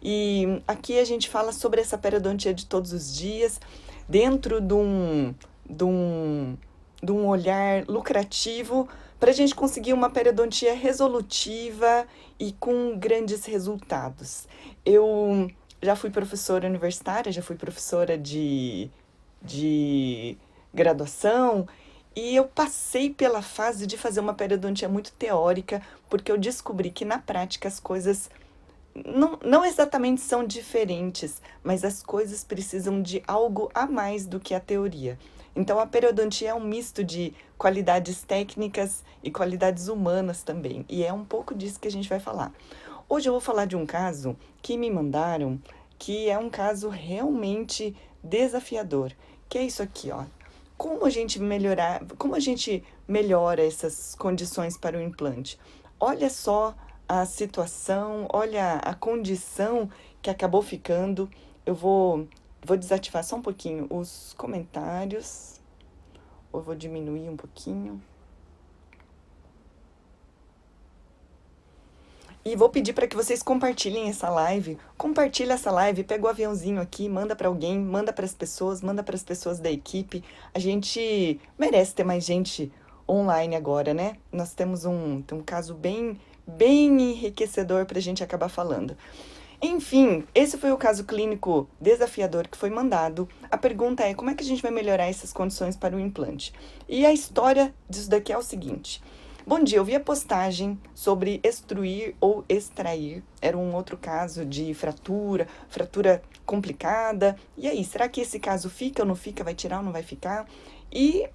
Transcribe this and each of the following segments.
E aqui a gente fala sobre essa periodontia de todos os dias, dentro de um, de um olhar lucrativo, para a gente conseguir uma periodontia resolutiva e com grandes resultados. Eu já fui professora universitária, já fui professora de graduação, e eu passei pela fase de fazer uma periodontia muito teórica, porque eu descobri que na prática as coisas não exatamente são diferentes, mas as coisas precisam de algo a mais do que a teoria. Então, a periodontia é um misto de qualidades técnicas e qualidades humanas também, e é um pouco disso que a gente vai falar. Hoje eu vou falar de um caso que me mandaram, que é um caso realmente desafiador, que é isso aqui, ó. Como a gente melhora essas condições para o implante? Olha só a situação, olha a condição que acabou ficando. Vou desativar só um pouquinho os comentários, ou vou diminuir um pouquinho. E vou pedir para que vocês compartilhem essa live. Compartilha essa live, pega o aviãozinho aqui, manda para alguém, manda para as pessoas da equipe. A gente merece ter mais gente online agora, né? Nós temos tem um caso bem enriquecedor para a gente acabar falando. Enfim, esse foi o caso clínico desafiador que foi mandado. A pergunta é: como é que a gente vai melhorar essas condições para o implante? E a história disso daqui é o seguinte. Bom dia, eu vi a postagem sobre extruir ou extrair. Era um outro caso de fratura complicada. E aí, será que esse caso fica ou não fica? Vai tirar ou não vai ficar? E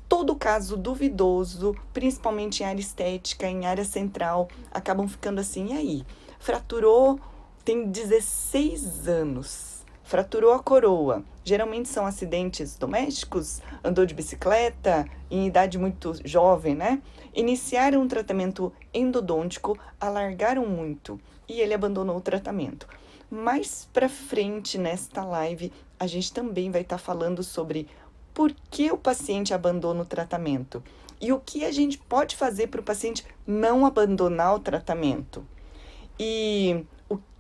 todo caso duvidoso, principalmente em área estética, em área central, acabam ficando assim. E aí? Fraturou, tem 16 anos. Fraturou a coroa. Geralmente são acidentes domésticos, andou de bicicleta, em idade muito jovem, né? Iniciaram um tratamento endodôntico, alargaram muito e ele abandonou o tratamento. Mais pra frente nesta live, a gente também vai estar falando sobre por que o paciente abandona o tratamento e o que a gente pode fazer para o paciente não abandonar o tratamento. E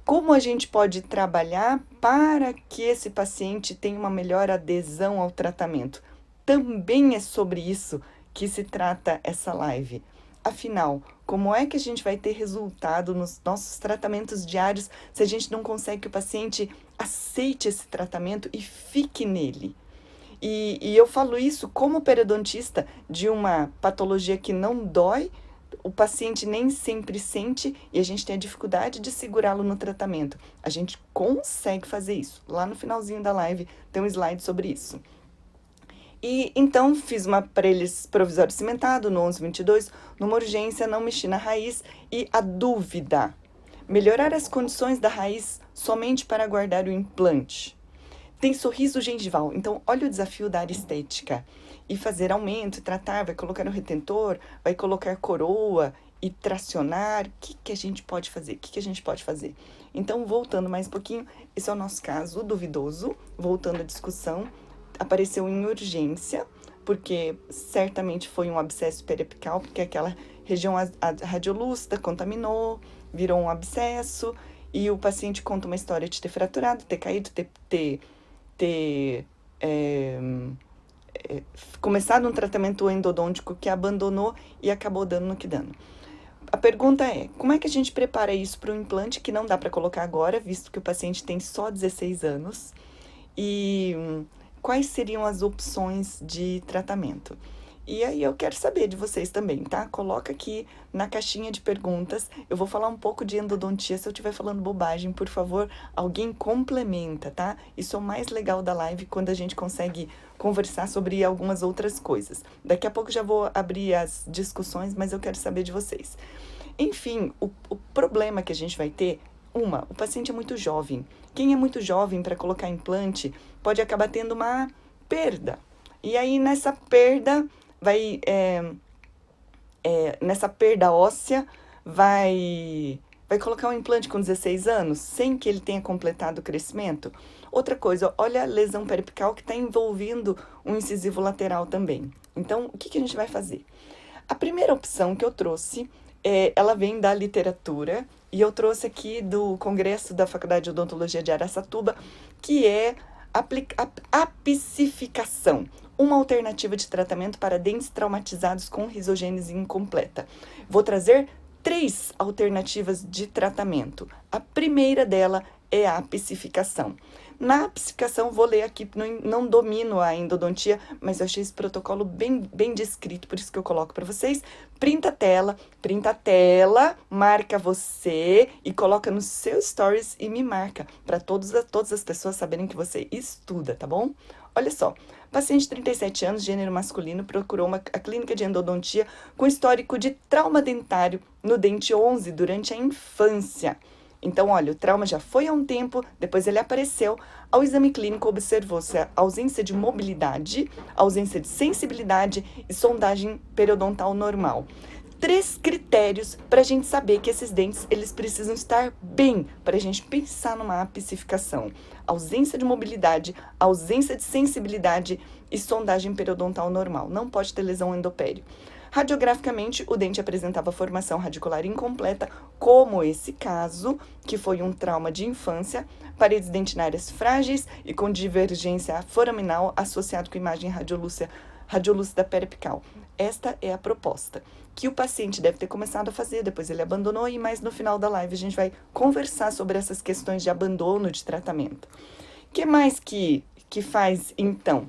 como a gente pode trabalhar para que esse paciente tenha uma melhor adesão ao tratamento. Também é sobre isso que se trata essa live. Afinal, como é que a gente vai ter resultado nos nossos tratamentos diários se a gente não consegue que o paciente aceite esse tratamento e fique nele? E eu falo isso como periodontista de uma patologia que não dói, o paciente nem sempre sente e a gente tem a dificuldade de segurá-lo no tratamento. A gente consegue fazer isso. Lá no finalzinho da live tem um slide sobre isso. E então fiz uma aparelhos provisório cimentado no 1122, numa urgência, não mexi na raiz e a dúvida: melhorar as condições da raiz somente para guardar o implante. Tem sorriso gengival, então olha o desafio da área estética. E fazer aumento, tratar, vai colocar no retentor, vai colocar coroa e tracionar. O que a gente pode fazer? O que a gente pode fazer? Então, voltando mais um pouquinho, esse é o nosso caso duvidoso, voltando à discussão, apareceu em urgência, porque certamente foi um abscesso periapical, porque aquela região radiolúcida contaminou, virou um abscesso, e o paciente conta uma história de ter fraturado, ter caído, ter começado um tratamento endodôntico que abandonou e acabou dando no que dando. A pergunta é: como é que a gente prepara isso para o implante, que não dá para colocar agora, visto que o paciente tem só 16 anos? E quais seriam as opções de tratamento? E aí eu quero saber de vocês também, tá? Coloca aqui na caixinha de perguntas. Eu vou falar um pouco de endodontia. Se eu estiver falando bobagem, por favor, alguém complementa, tá? Isso é o mais legal da live, quando a gente consegue conversar sobre algumas outras coisas. Daqui a pouco já vou abrir as discussões, mas eu quero saber de vocês. Enfim, o problema que a gente vai ter, o paciente é muito jovem. Quem é muito jovem para colocar implante pode acabar tendo uma perda. E aí, nessa perda, nessa perda óssea, vai colocar um implante com 16 anos, sem que ele tenha completado o crescimento. Outra coisa, olha a lesão periapical que está envolvendo um incisivo lateral também. Então, o que a gente vai fazer? A primeira opção que eu trouxe ela vem da literatura e eu trouxe aqui do Congresso da Faculdade de Odontologia de Araçatuba, que é a apicificação, uma alternativa de tratamento para dentes traumatizados com risogênese incompleta. Vou trazer 3 alternativas de tratamento. A primeira dela é a apicificação. Na apicificação, vou ler aqui, não domino a endodontia, mas eu achei esse protocolo bem descrito, por isso que eu coloco para vocês. Printa a tela, marca você e coloca no seu stories e me marca, para todas as pessoas saberem que você estuda, tá bom? Olha só, paciente de 37 anos, gênero masculino, procurou a clínica de endodontia com histórico de trauma dentário no dente 11 durante a infância. Então, olha, o trauma já foi há um tempo, depois ele apareceu. Ao exame clínico, observou-se a ausência de mobilidade, ausência de sensibilidade e sondagem periodontal normal. 3 critérios para a gente saber que esses dentes eles precisam estar bem para a gente pensar numa apicificação. Ausência de mobilidade, ausência de sensibilidade e sondagem periodontal normal. Não pode ter lesão endopério. Radiograficamente, o dente apresentava formação radicular incompleta, como esse caso, que foi um trauma de infância, paredes dentinárias frágeis e com divergência foraminal associado com imagem radiolúcida periapical. Esta é a proposta, que o paciente deve ter começado a fazer, depois ele abandonou e mais no final da live a gente vai conversar sobre essas questões de abandono de tratamento. O que mais que faz, então?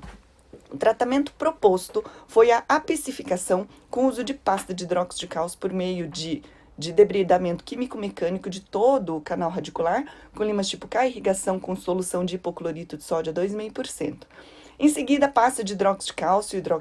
O tratamento proposto foi a apicificação com uso de pasta de hidróxido de cálcio por meio de debridamento químico-mecânico de todo o canal radicular, com limas tipo K, irrigação com solução de hipoclorito de sódio a 2,5%. Em seguida, a pasta de hidróxido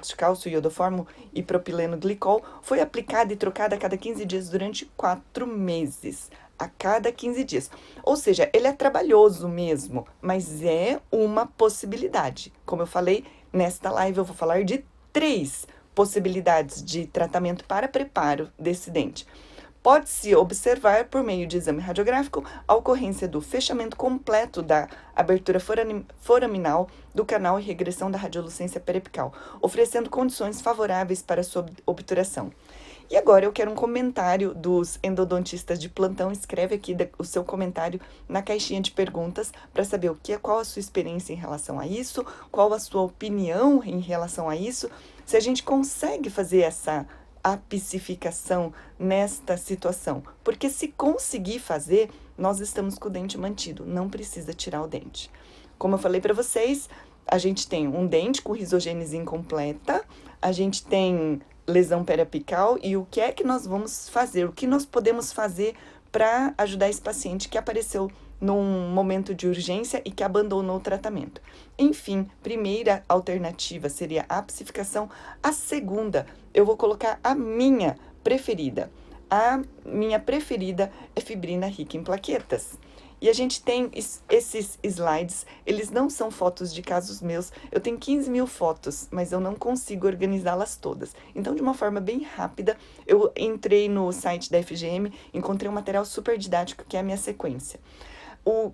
de cálcio, iodoformo e propileno glicol foi aplicada e trocada a cada 15 dias durante 4 meses. A cada 15 dias. Ou seja, ele é trabalhoso mesmo, mas é uma possibilidade. Como eu falei, nesta live eu vou falar de 3 possibilidades de tratamento para preparo desse dente. Pode-se observar, por meio de exame radiográfico, a ocorrência do fechamento completo da abertura foraminal do canal e regressão da radiolucência periapical, oferecendo condições favoráveis para sua obturação. E agora eu quero um comentário dos endodontistas de plantão. Escreve aqui o seu comentário na caixinha de perguntas para saber qual a sua experiência em relação a isso, qual a sua opinião em relação a isso, se a gente consegue fazer essa apicificação nesta situação. Porque se conseguir fazer, nós estamos com o dente mantido, não precisa tirar o dente. Como eu falei para vocês, a gente tem um dente com risogênese incompleta, a gente tem lesão periapical e o que é que nós vamos fazer, o que nós podemos fazer para ajudar esse paciente que apareceu num momento de urgência e que abandonou o tratamento. Enfim, primeira alternativa seria a apicificação. A segunda, eu vou colocar a minha preferida. A minha preferida é fibrina rica em plaquetas. E a gente tem esses slides, eles não são fotos de casos meus, eu tenho 15 mil fotos, mas eu não consigo organizá-las todas. Então, de uma forma bem rápida, eu entrei no site da FGM, encontrei um material super didático, que é a minha sequência.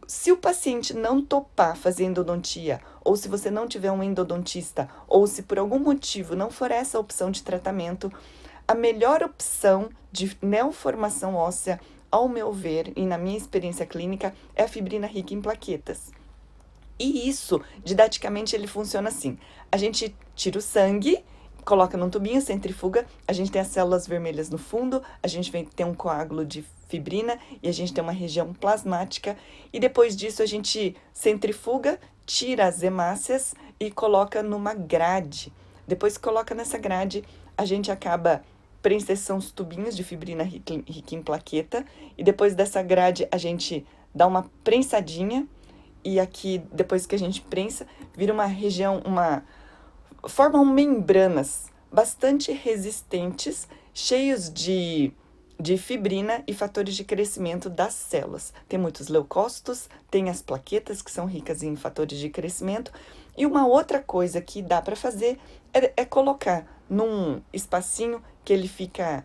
Se o paciente não topar fazer endodontia, ou se você não tiver um endodontista, ou se por algum motivo não for essa a opção de tratamento, a melhor opção de neoformação óssea, ao meu ver, e na minha experiência clínica, é a fibrina rica em plaquetas. E isso, didaticamente, ele funciona assim. A gente tira o sangue, coloca num tubinho, centrifuga, a gente tem as células vermelhas no fundo, a gente tem um coágulo de fibrina e a gente tem uma região plasmática. E depois disso, a gente centrifuga, tira as hemácias e coloca numa grade. Depois que coloca nessa grade, a gente acaba preencheção os tubinhos de fibrina rica em plaqueta, e depois dessa grade a gente dá uma prensadinha, e aqui, depois que a gente prensa, vira uma região, formam membranas bastante resistentes, cheios de fibrina e fatores de crescimento das células. Tem muitos leucócitos, tem as plaquetas, que são ricas em fatores de crescimento, e uma outra coisa que dá para fazer é colocar num espacinho que ele fica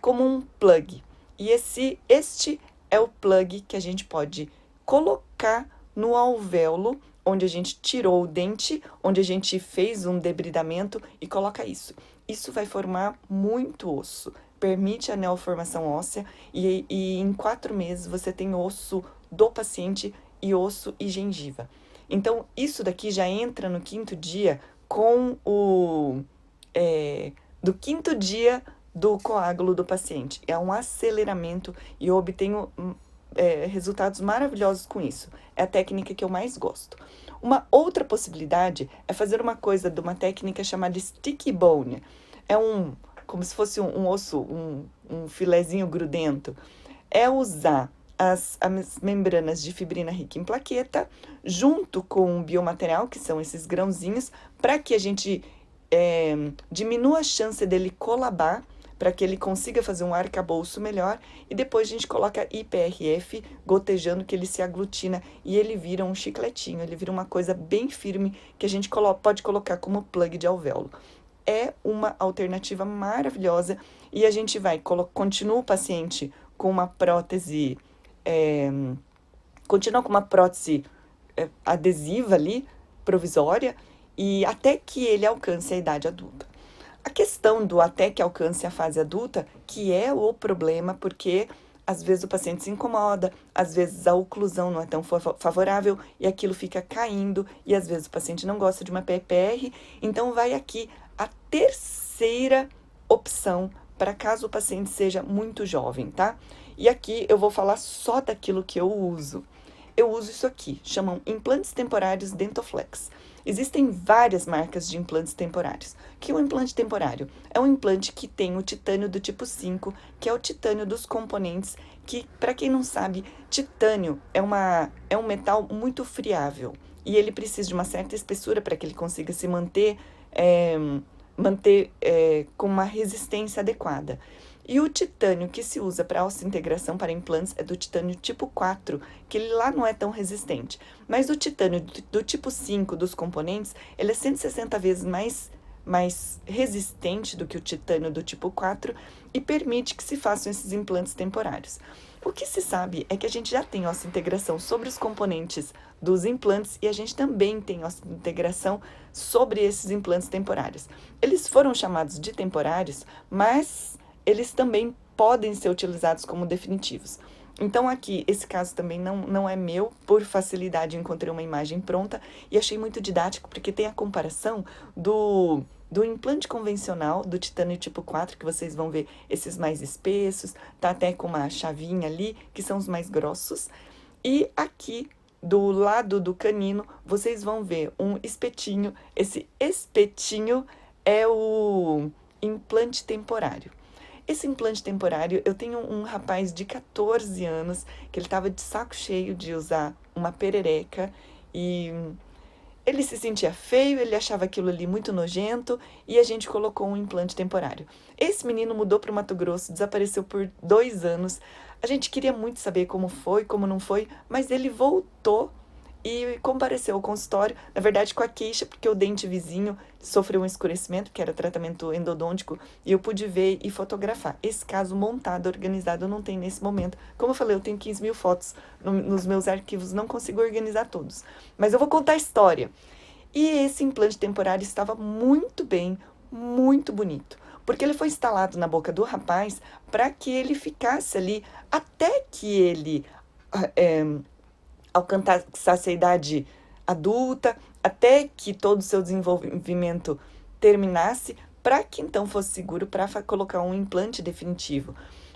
como um plug. E este é o plug que a gente pode colocar no alvéolo, onde a gente tirou o dente, onde a gente fez um debridamento e coloca isso. Isso vai formar muito osso. permite a neoformação óssea e em 4 meses você tem osso do paciente e osso e gengiva. Então, isso daqui já entra no 5º dia com do 5º dia do coágulo do paciente. É um aceleramento e eu obtenho resultados maravilhosos com isso. É a técnica que eu mais gosto. Uma outra possibilidade é fazer uma coisa de uma técnica chamada sticky bone. É como se fosse um osso, um filezinho grudento. É usar as membranas de fibrina rica em plaqueta, junto com o biomaterial, que são esses grãozinhos, para que a gente diminua a chance dele colabar, para que ele consiga fazer um arcabouço melhor, e depois a gente coloca IPRF gotejando, que ele se aglutina e ele vira um chicletinho, ele vira uma coisa bem firme que a gente pode colocar como plug de alvéolo. É uma alternativa maravilhosa e a gente continua o paciente com uma prótese, continua com uma prótese adesiva ali, provisória, e até que ele alcance a idade adulta. A questão do até que alcance a fase adulta, que é o problema, porque às vezes o paciente se incomoda, às vezes a oclusão não é tão favorável e aquilo fica caindo, e às vezes o paciente não gosta de uma PPR, então vai aqui a terceira opção para caso o paciente seja muito jovem, tá? E aqui eu vou falar só daquilo que eu uso. Eu uso isso aqui, chamam implantes temporários Dentoflex. Existem várias marcas de implantes temporários. O que é um implante temporário? É um implante que tem o titânio do tipo 5, que é o titânio dos componentes, que, para quem não sabe, titânio é um metal muito friável e ele precisa de uma certa espessura para que ele consiga se manter com uma resistência adequada. E o titânio que se usa para osseointegração para implantes é do titânio tipo 4, que ele lá não é tão resistente. Mas o titânio do tipo 5 dos componentes, ele é 160 vezes mais resistente do que o titânio do tipo 4 e permite que se façam esses implantes temporários. O que se sabe é que a gente já tem osseointegração sobre os componentes dos implantes e a gente também tem osseointegração sobre esses implantes temporários. Eles foram chamados de temporários, mas eles também podem ser utilizados como definitivos. Então aqui, esse caso também não é meu, por facilidade encontrei uma imagem pronta e achei muito didático, porque tem a comparação do implante convencional, do titânio tipo 4, que vocês vão ver esses mais espessos, tá até com uma chavinha ali, que são os mais grossos, e aqui do lado do canino, vocês vão ver um espetinho, esse espetinho é o implante temporário. Esse implante temporário, eu tenho um rapaz de 14 anos que ele estava de saco cheio de usar uma perereca e ele se sentia feio, ele achava aquilo ali muito nojento e a gente colocou um implante temporário. Esse menino mudou para o Mato Grosso, desapareceu por 2 anos. A gente queria muito saber como foi, como não foi, mas ele voltou e compareceu ao consultório, na verdade com a queixa, porque o dente vizinho sofreu um escurecimento, que era tratamento endodôntico, e eu pude ver e fotografar. Esse caso montado, organizado, não tem nesse momento. Como eu falei, eu tenho 15 mil fotos nos meus arquivos, não consigo organizar todos. Mas eu vou contar a história. E esse implante temporário estava muito bem, muito bonito, porque ele foi instalado na boca do rapaz para que ele ficasse ali até que ele alcançasse a idade adulta, até que todo o seu desenvolvimento terminasse, para que então fosse seguro para colocar um implante definitivo.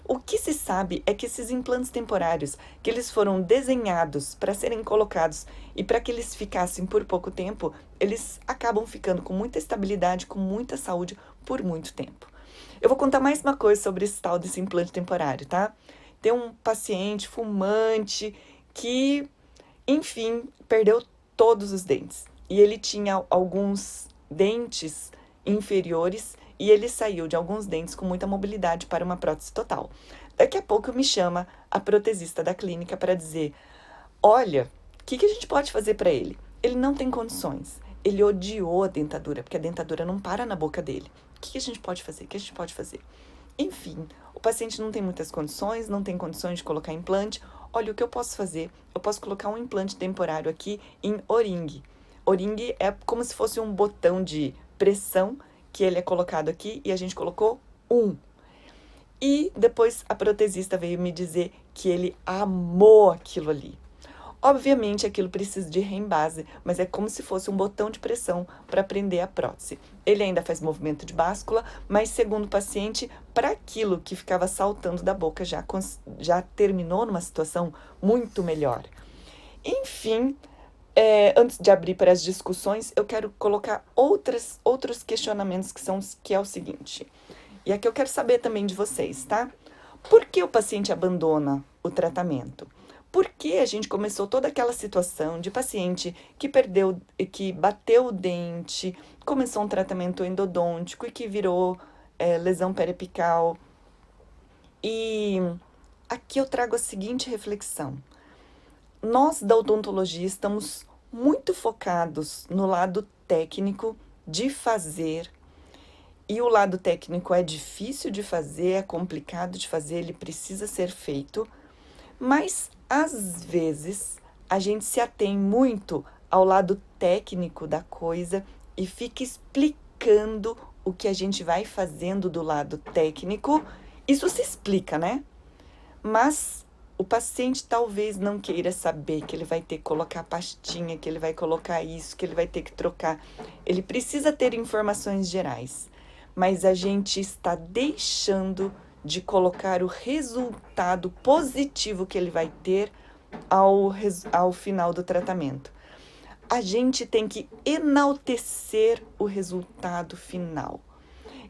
O que se sabe é que esses implantes temporários, que eles foram desenhados para serem colocados e para que eles ficassem por pouco tempo, eles acabam ficando com muita estabilidade, com muita saúde por muito tempo. Eu vou contar mais uma coisa sobre esse tal desse implante temporário, tá? Tem um paciente fumante que, enfim, perdeu todos os dentes. E ele tinha alguns dentes inferiores e ele saiu de alguns dentes com muita mobilidade para uma prótese total. Daqui a pouco me chama a protesista da clínica para dizer: olha, o que a gente pode fazer para ele? Ele não tem condições. Ele odiou a dentadura, porque a dentadura não para na boca dele. O que a gente pode fazer? O que a gente pode fazer? Enfim, o paciente não tem muitas condições, não tem condições de colocar implante. Olha, o que eu posso fazer? Eu posso colocar um implante temporário aqui em O-ring. O-ring é como se fosse um botão de pressão que ele é colocado aqui e a gente colocou 1. E depois a protesista veio me dizer que ele amou aquilo ali. Obviamente aquilo precisa de reembase, mas é como se fosse um botão de pressão para prender a prótese. Ele ainda faz movimento de báscula, mas segundo o paciente, para aquilo que ficava saltando da boca já terminou numa situação muito melhor. Enfim, antes de abrir para as discussões, eu quero colocar outros questionamentos que é o seguinte. E aqui eu quero saber também de vocês, tá? Por que o paciente abandona o tratamento? Por que a gente começou toda aquela situação de paciente que bateu o dente, começou um tratamento endodôntico e que virou lesão periapical? E aqui eu trago a seguinte reflexão. Nós da odontologia estamos muito focados no lado técnico de fazer. E o lado técnico é difícil de fazer, é complicado de fazer, ele precisa ser feito, mas às vezes a gente se atém muito ao lado técnico da coisa e fica explicando o que a gente vai fazendo do lado técnico. Isso se explica, né? Mas o paciente talvez não queira saber que ele vai ter que colocar pastinha, que ele vai colocar isso, que ele vai ter que trocar. Ele precisa ter informações gerais, mas a gente está deixando de colocar o resultado positivo que ele vai ter ao final do tratamento. A gente tem que enaltecer o resultado final,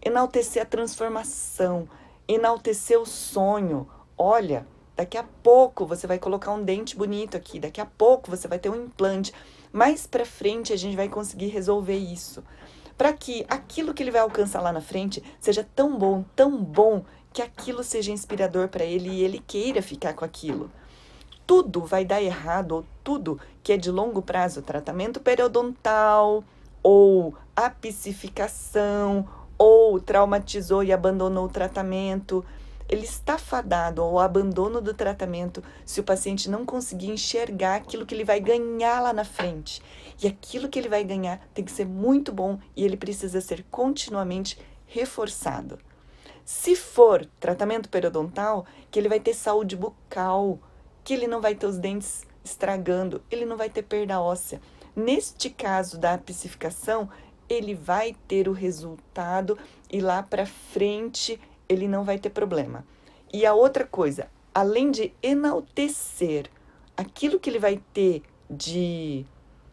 enaltecer a transformação, enaltecer o sonho. Olha, daqui a pouco você vai colocar um dente bonito aqui, daqui a pouco você vai ter um implante. Mais para frente a gente vai conseguir resolver isso, para que aquilo que ele vai alcançar lá na frente seja tão bom, que aquilo seja inspirador para ele e ele queira ficar com aquilo. Tudo vai dar errado, ou tudo que é de longo prazo, tratamento periodontal, ou apicificação, ou traumatizou e abandonou o tratamento, ele está fadado ao abandono do tratamento se o paciente não conseguir enxergar aquilo que ele vai ganhar lá na frente. E aquilo que ele vai ganhar tem que ser muito bom e ele precisa ser continuamente reforçado. Se for tratamento periodontal, que ele vai ter saúde bucal, que ele não vai ter os dentes estragando, ele não vai ter perda óssea. Neste caso da apicificação, ele vai ter o resultado e lá para frente ele não vai ter problema. E a outra coisa, além de enaltecer aquilo que ele vai ter de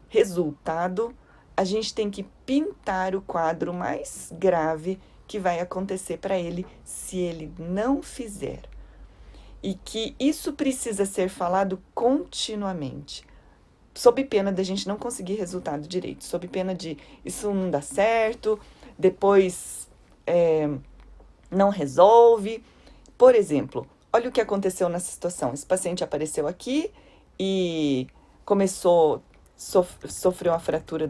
resultado, a gente tem que pintar o quadro mais grave que vai acontecer para ele se ele não fizer. E que isso precisa ser falado continuamente, sob pena da gente não conseguir resultado direito, sob pena de isso não dá certo, depois não resolve. Por exemplo, olha o que aconteceu nessa situação. Esse paciente apareceu aqui e começou, sofreu uma fratura,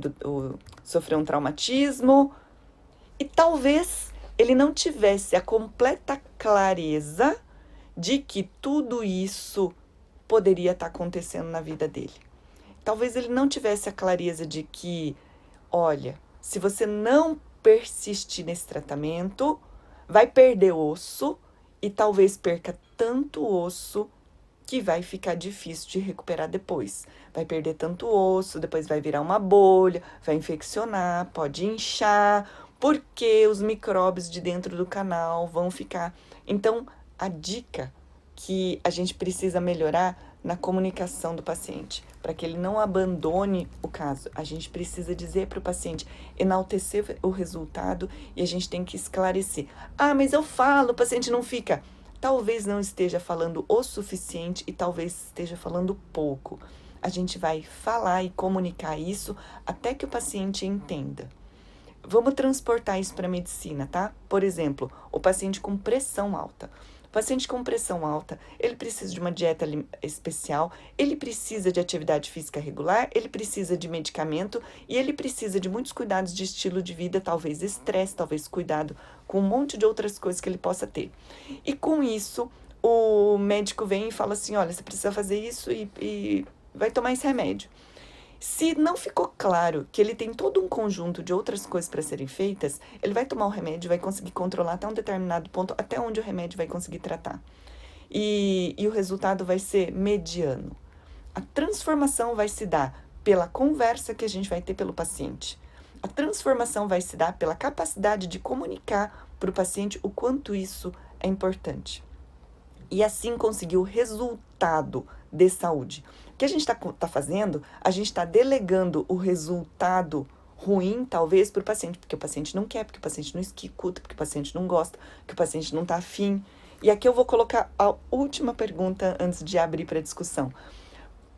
sofreu um traumatismo, e talvez ele não tivesse a completa clareza de que tudo isso poderia estar acontecendo na vida dele. Talvez ele não tivesse a clareza de que, olha, se você não persistir nesse tratamento, vai perder osso e talvez perca tanto osso que vai ficar difícil de recuperar depois. Vai perder tanto osso, depois vai virar uma bolha, vai infeccionar, pode inchar, porque os micróbios de dentro do canal vão ficar. Então, a dica que a gente precisa melhorar na comunicação do paciente, para que ele não abandone o caso. A gente precisa dizer para o paciente, enaltecer o resultado e a gente tem que esclarecer. Ah, mas eu falo, o paciente não fica. Talvez não esteja falando o suficiente e talvez esteja falando pouco. A gente vai falar e comunicar isso até que o paciente entenda. Vamos transportar isso para a medicina, tá? Por exemplo, o paciente com pressão alta. O paciente com pressão alta, ele precisa de uma dieta especial, ele precisa de atividade física regular, ele precisa de medicamento e ele precisa de muitos cuidados de estilo de vida, talvez estresse, talvez cuidado com um monte de outras coisas que ele possa ter. E com isso, o médico vem e fala assim, olha, você precisa fazer isso e vai tomar esse remédio. Se não ficou claro que ele tem todo um conjunto de outras coisas para serem feitas, ele vai tomar o remédio, vai conseguir controlar até um determinado ponto, até onde o remédio vai conseguir tratar. E o resultado vai ser mediano. A transformação vai se dar pela conversa que a gente vai ter pelo paciente. A transformação vai se dar pela capacidade de comunicar para o paciente o quanto isso é importante. E assim conseguir o resultado de saúde. O que a gente tá fazendo, a gente está delegando o resultado ruim, talvez, para o paciente, porque o paciente não quer, porque o paciente não escuta, porque o paciente não gosta, porque o paciente não está afim. E aqui eu vou colocar a última pergunta antes de abrir para discussão.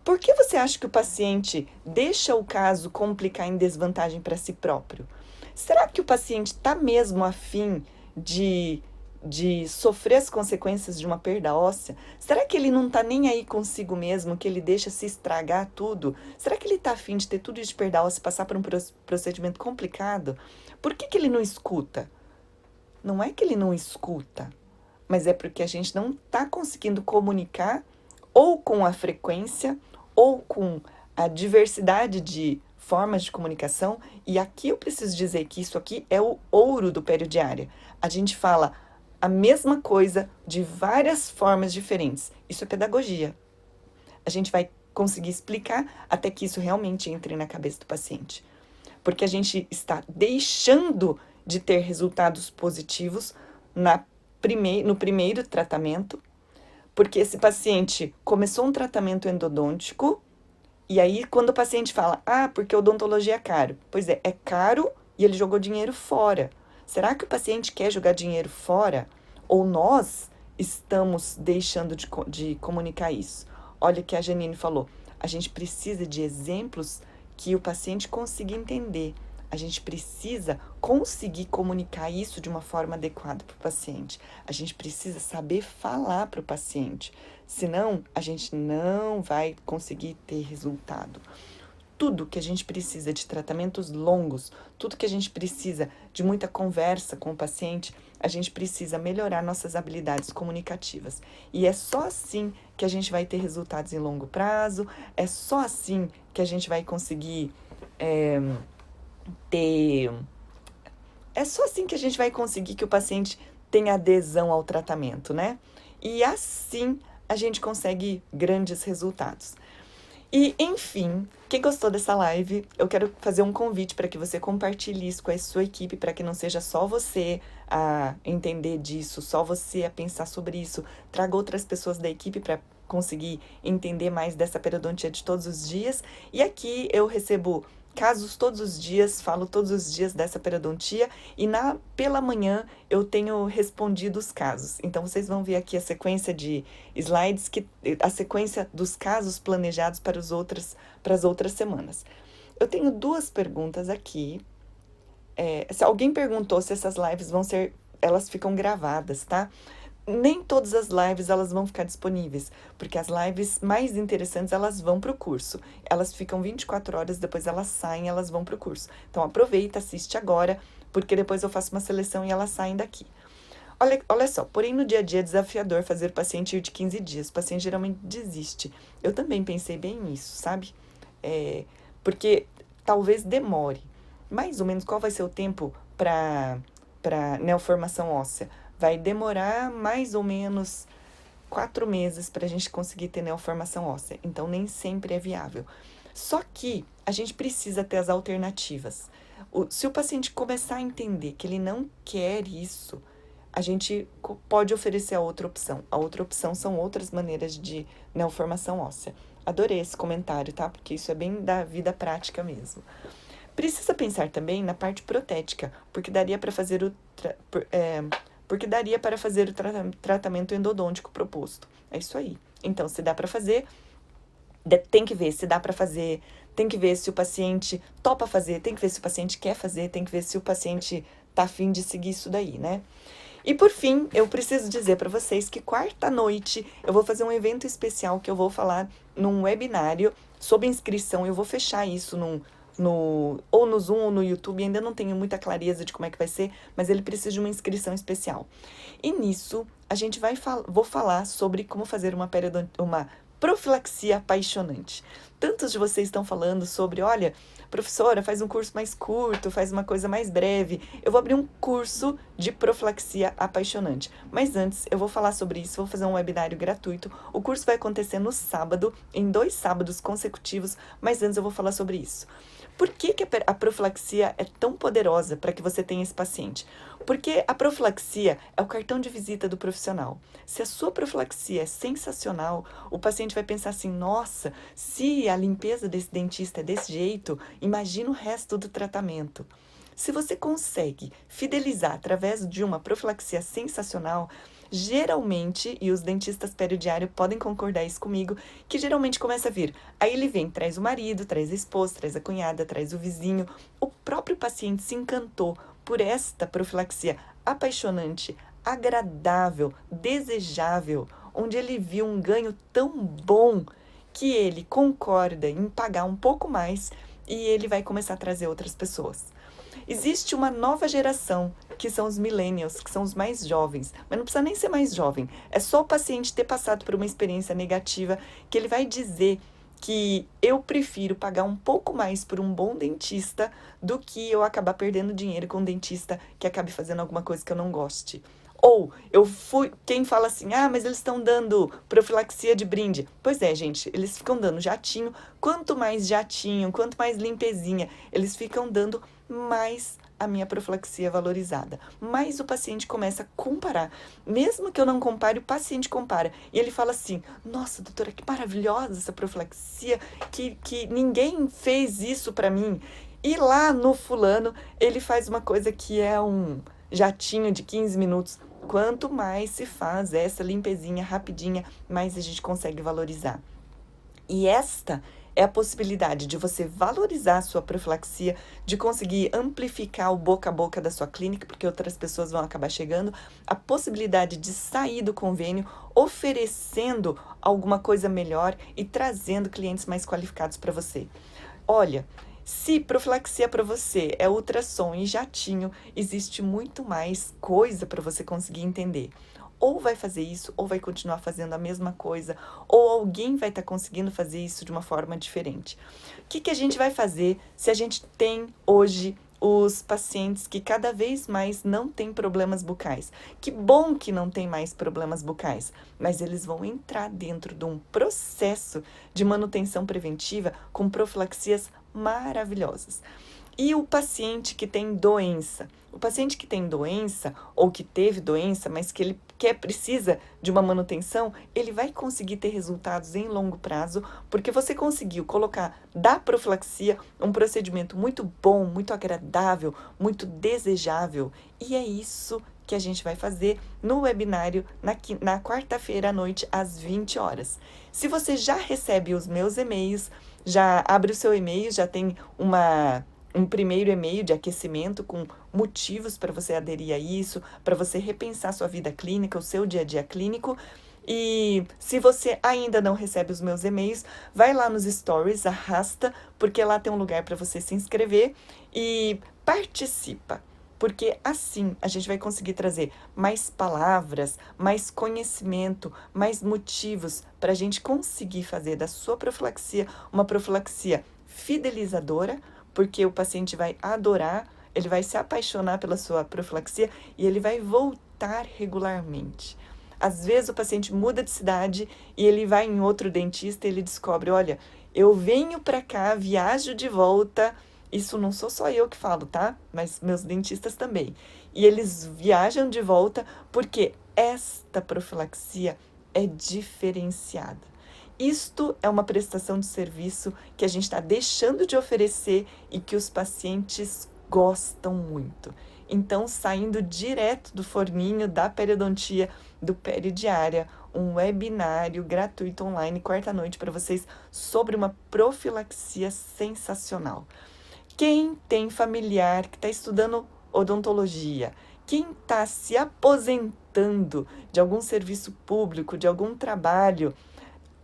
Por que você acha que o paciente deixa o caso complicar em desvantagem para si próprio? Será que o paciente está mesmo afim de sofrer as consequências de uma perda óssea? Será que ele não está nem aí consigo mesmo, que ele deixa se estragar tudo? Será que ele está afim de ter tudo isso de perda óssea e passar por um procedimento complicado? Por que ele não escuta? Não é que ele não escuta, mas é porque a gente não está conseguindo comunicar ou com a frequência ou com a diversidade de formas de comunicação. E aqui eu preciso dizer que isso aqui é o ouro do periodiária. A gente fala a mesma coisa de várias formas diferentes. Isso é pedagogia. A gente vai conseguir explicar até que isso realmente entre na cabeça do paciente. Porque a gente está deixando de ter resultados positivos no primeiro tratamento, porque esse paciente começou um tratamento endodôntico, e aí quando o paciente fala, porque odontologia é caro. Pois é caro e ele jogou dinheiro fora. Será que o paciente quer jogar dinheiro fora? Ou nós estamos deixando de comunicar isso? Olha o que a Janine falou. A gente precisa de exemplos que o paciente consiga entender. A gente precisa conseguir comunicar isso de uma forma adequada para o paciente. A gente precisa saber falar para o paciente. Senão, a gente não vai conseguir ter resultado. Tudo que a gente precisa de tratamentos longos, tudo que a gente precisa de muita conversa com o paciente, a gente precisa melhorar nossas habilidades comunicativas. E é só assim que a gente vai ter resultados em longo prazo, é só assim que a gente vai conseguir É só assim que a gente vai conseguir que o paciente tenha adesão ao tratamento, né? E assim a gente consegue grandes resultados. E, enfim, quem gostou dessa live, eu quero fazer um convite para que você compartilhe isso com a sua equipe, para que não seja só você a entender disso, só você a pensar sobre isso. Traga outras pessoas da equipe para conseguir entender mais dessa periodontia de todos os dias. E aqui eu recebo casos todos os dias, falo todos os dias dessa periodontia e pela manhã eu tenho respondido os casos. Então vocês vão ver aqui a sequência de slides, a sequência dos casos planejados para as outras semanas. Eu tenho 2 perguntas aqui. Se alguém perguntou se essas lives elas ficam gravadas, tá? Nem todas as lives elas vão ficar disponíveis, porque as lives mais interessantes elas vão para o curso. Elas ficam 24 horas, depois elas saem, elas vão para o curso. Então aproveita, assiste agora, porque depois eu faço uma seleção e elas saem daqui. Olha só, porém no dia a dia é desafiador fazer o paciente ir de 15 dias. O paciente geralmente desiste. Eu também pensei bem nisso, sabe? Porque talvez demore. Mais ou menos qual vai ser o tempo para neoformação óssea? Vai demorar mais ou menos 4 meses para a gente conseguir ter neoformação óssea. Então, nem sempre é viável. Só que a gente precisa ter as alternativas. Se o paciente começar a entender que ele não quer isso, a gente pode oferecer a outra opção. A outra opção são outras maneiras de neoformação óssea. Adorei esse comentário, tá? Porque isso é bem da vida prática mesmo. Precisa pensar também na parte protética, porque daria para fazer o tratamento endodôntico proposto. É isso aí. Então, se dá para fazer, tem que ver se dá para fazer, tem que ver se o paciente topa fazer, tem que ver se o paciente quer fazer, tem que ver se o paciente tá afim de seguir isso daí, né? E por fim, eu preciso dizer para vocês que quarta-noite eu vou fazer um evento especial que eu vou falar num webinário sob inscrição. Eu vou fechar isso ou no Zoom ou no YouTube, ainda não tenho muita clareza de como é que vai ser, mas ele precisa de uma inscrição especial. E nisso, a gente vou falar sobre como fazer uma profilaxia apaixonante. Tantos de vocês estão falando sobre, olha, professora, faz um curso mais curto, faz uma coisa mais breve. Eu vou abrir um curso de profilaxia apaixonante. Mas antes, eu vou falar sobre isso, vou fazer um webinário gratuito. O curso vai acontecer no sábado, em 2 sábados consecutivos, mas antes eu vou falar sobre isso. Por que a profilaxia é tão poderosa para que você tenha esse paciente? Porque a profilaxia é o cartão de visita do profissional. Se a sua profilaxia é sensacional, o paciente vai pensar assim, nossa, se a limpeza desse dentista é desse jeito, imagina o resto do tratamento. Se você consegue fidelizar através de uma profilaxia sensacional, geralmente, e os dentistas periodiários podem concordar isso comigo, que geralmente começa a vir. Aí ele vem, traz o marido, traz a esposa, traz a cunhada, traz o vizinho. O próprio paciente se encantou por esta profilaxia apaixonante, agradável, desejável, onde ele viu um ganho tão bom que ele concorda em pagar um pouco mais e ele vai começar a trazer outras pessoas. Existe uma nova geração, que são os millennials, que são os mais jovens, mas não precisa nem ser mais jovem, é só o paciente ter passado por uma experiência negativa que ele vai dizer que eu prefiro pagar um pouco mais por um bom dentista do que eu acabar perdendo dinheiro com um dentista que acabe fazendo alguma coisa que eu não goste. Ou quem fala assim, mas eles estão dando profilaxia de brinde. Pois é, gente, eles ficam dando jatinho. Quanto mais jatinho, quanto mais limpezinha eles ficam dando, mais a minha profilaxia é valorizada. Mais o paciente começa a comparar. Mesmo que eu não compare, o paciente compara. E ele fala assim, nossa, doutora, que maravilhosa essa profilaxia, que ninguém fez isso pra mim. E lá no fulano, ele faz uma coisa que é um jatinho de 15 minutos. Quanto mais se faz essa limpezinha rapidinha, mais a gente consegue valorizar. E esta é a possibilidade de você valorizar a sua profilaxia, de conseguir amplificar o boca a boca da sua clínica, porque outras pessoas vão acabar chegando, a possibilidade de sair do convênio, oferecendo alguma coisa melhor e trazendo clientes mais qualificados para você. Olha, se profilaxia para você é ultrassom e jatinho, existe muito mais coisa para você conseguir entender. Ou vai fazer isso, ou vai continuar fazendo a mesma coisa, ou alguém vai estar conseguindo fazer isso de uma forma diferente. O que a gente vai fazer se a gente tem hoje os pacientes que cada vez mais não têm problemas bucais? Que bom que não tem mais problemas bucais, mas eles vão entrar dentro de um processo de manutenção preventiva com profilaxias maravilhosas. E o paciente que tem doença? O paciente que tem doença ou que teve doença, mas que ele precisa de uma manutenção, ele vai conseguir ter resultados em longo prazo, porque você conseguiu colocar da profilaxia um procedimento muito bom, muito agradável, muito desejável. E é isso que a gente vai fazer no webinário na quarta-feira à noite, às 20 horas. Se você já recebe os meus e-mails, já abre o seu e-mail, já tem um primeiro e-mail de aquecimento com motivos para você aderir a isso, para você repensar sua vida clínica, o seu dia a dia clínico. E se você ainda não recebe os meus e-mails, vai lá nos stories, arrasta, porque lá tem um lugar para você se inscrever e participa. Porque assim a gente vai conseguir trazer mais palavras, mais conhecimento, mais motivos para a gente conseguir fazer da sua profilaxia uma profilaxia fidelizadora, porque o paciente vai adorar, ele vai se apaixonar pela sua profilaxia e ele vai voltar regularmente. Às vezes o paciente muda de cidade e ele vai em outro dentista e ele descobre, olha, eu venho para cá, viajo de volta, isso não sou só eu que falo, tá? Mas meus dentistas também. E eles viajam de volta porque esta profilaxia é diferenciada. Isto é uma prestação de serviço que a gente está deixando de oferecer e que os pacientes gostam muito. Então, saindo direto do forninho da periodontia, do Peridiária, um webinário gratuito online, quarta-noite, para vocês, sobre uma profilaxia sensacional. Quem tem familiar que está estudando odontologia, quem está se aposentando de algum serviço público, de algum trabalho,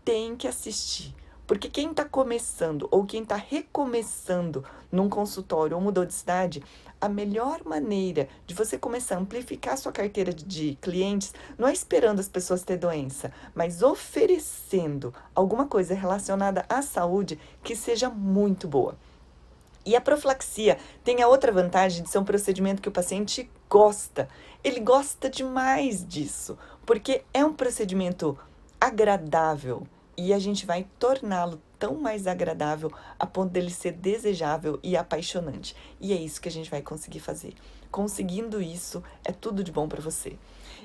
tem que assistir, porque quem está começando ou quem está recomeçando num consultório ou mudou de cidade, a melhor maneira de você começar a amplificar sua carteira de clientes não é esperando as pessoas ter doença, mas oferecendo alguma coisa relacionada à saúde que seja muito boa. E a profilaxia tem a outra vantagem de ser um procedimento que o paciente gosta. Ele gosta demais disso, porque é um procedimento agradável e a gente vai torná-lo tão mais agradável a ponto dele ser desejável e apaixonante. E é isso que a gente vai conseguir fazer. Conseguindo isso, é tudo de bom para você.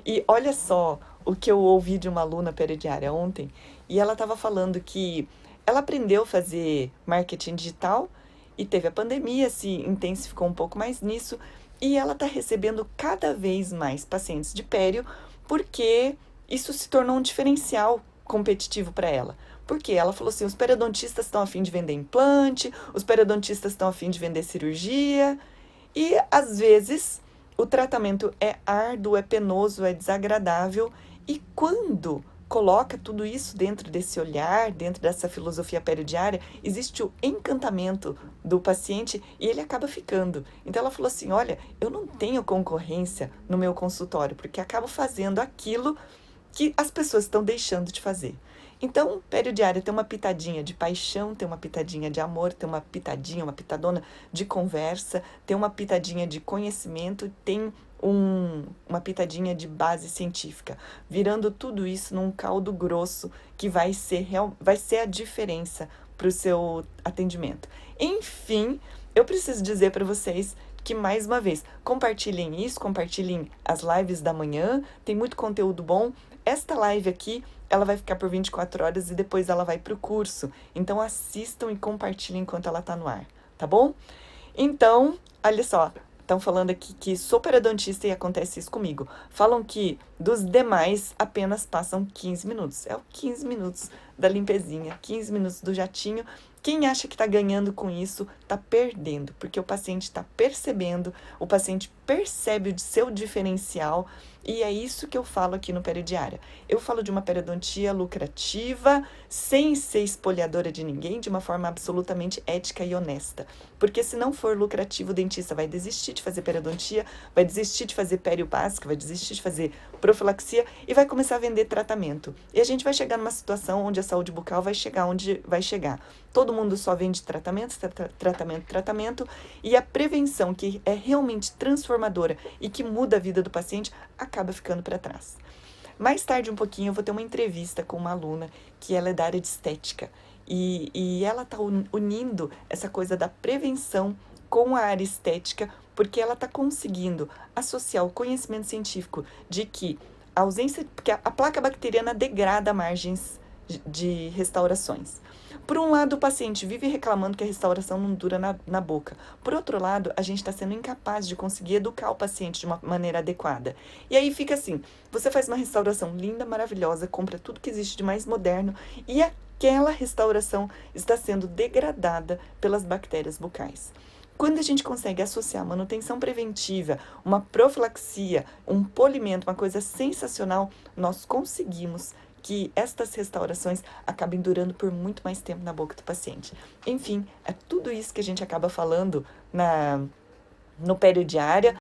E olha só o que eu ouvi de uma aluna peridiária ontem, e ela estava falando que ela aprendeu a fazer marketing digital e teve a pandemia, se intensificou um pouco mais nisso, e ela está recebendo cada vez mais pacientes de pério, porque isso se tornou um diferencial competitivo para ela. Porque ela falou assim, os periodontistas estão a fim de vender implante, os periodontistas estão a fim de vender cirurgia, e às vezes o tratamento é árduo, é penoso, é desagradável, e quando coloca tudo isso dentro desse olhar, dentro dessa filosofia peridiária, existe o encantamento do paciente e ele acaba ficando. Então ela falou assim, olha, eu não tenho concorrência no meu consultório, porque acabo fazendo aquilo que as pessoas estão deixando de fazer. Então, periodiária tem uma pitadinha de paixão, tem uma pitadinha de amor, tem uma pitadinha, uma pitadona de conversa, tem uma pitadinha de conhecimento, tem uma pitadinha de base científica, virando tudo isso num caldo grosso que vai ser a diferença para o seu atendimento. Enfim, eu preciso dizer para vocês que, mais uma vez, compartilhem isso, compartilhem as lives da manhã, tem muito conteúdo bom. Esta live aqui, ela vai ficar por 24 horas e depois ela vai para o curso. Então, assistam e compartilhem enquanto ela está no ar, tá bom? Então, olha só, estão falando aqui que sou periodontista e acontece isso comigo. Falam que dos demais apenas passam 15 minutos. É o 15 minutos da limpezinha, 15 minutos do jatinho. Quem acha que está ganhando com isso, está perdendo, porque o paciente está percebendo, o paciente percebe o seu diferencial, e é isso que eu falo aqui no Peridiária. Eu falo de uma periodontia lucrativa, sem ser espoliadora de ninguém, de uma forma absolutamente ética e honesta. Porque se não for lucrativo, o dentista vai desistir de fazer periodontia, vai desistir de fazer pério básico, vai desistir de fazer profilaxia e vai começar a vender tratamento. E a gente vai chegar numa situação onde a saúde bucal vai chegar onde vai chegar. Todo mundo só vende tratamento, tratamento, e a prevenção, que é realmente transformadora e que muda a vida do paciente, acaba ficando para trás. Mais tarde, um pouquinho, eu vou ter uma entrevista com uma aluna que ela é da área de estética. E ela está unindo essa coisa da prevenção com a área estética, porque ela está conseguindo associar o conhecimento científico de que a ausência, porque a placa bacteriana degrada margens de restaurações. Por um lado, o paciente vive reclamando que a restauração não dura na boca. Por outro lado, a gente está sendo incapaz de conseguir educar o paciente de uma maneira adequada. E aí fica assim, você faz uma restauração linda, maravilhosa, compra tudo que existe de mais moderno e aquela restauração está sendo degradada pelas bactérias bucais. Quando a gente consegue associar manutenção preventiva, uma profilaxia, um polimento, uma coisa sensacional, nós conseguimos que estas restaurações acabem durando por muito mais tempo na boca do paciente. Enfim, é tudo isso que a gente acaba falando no Periodiária.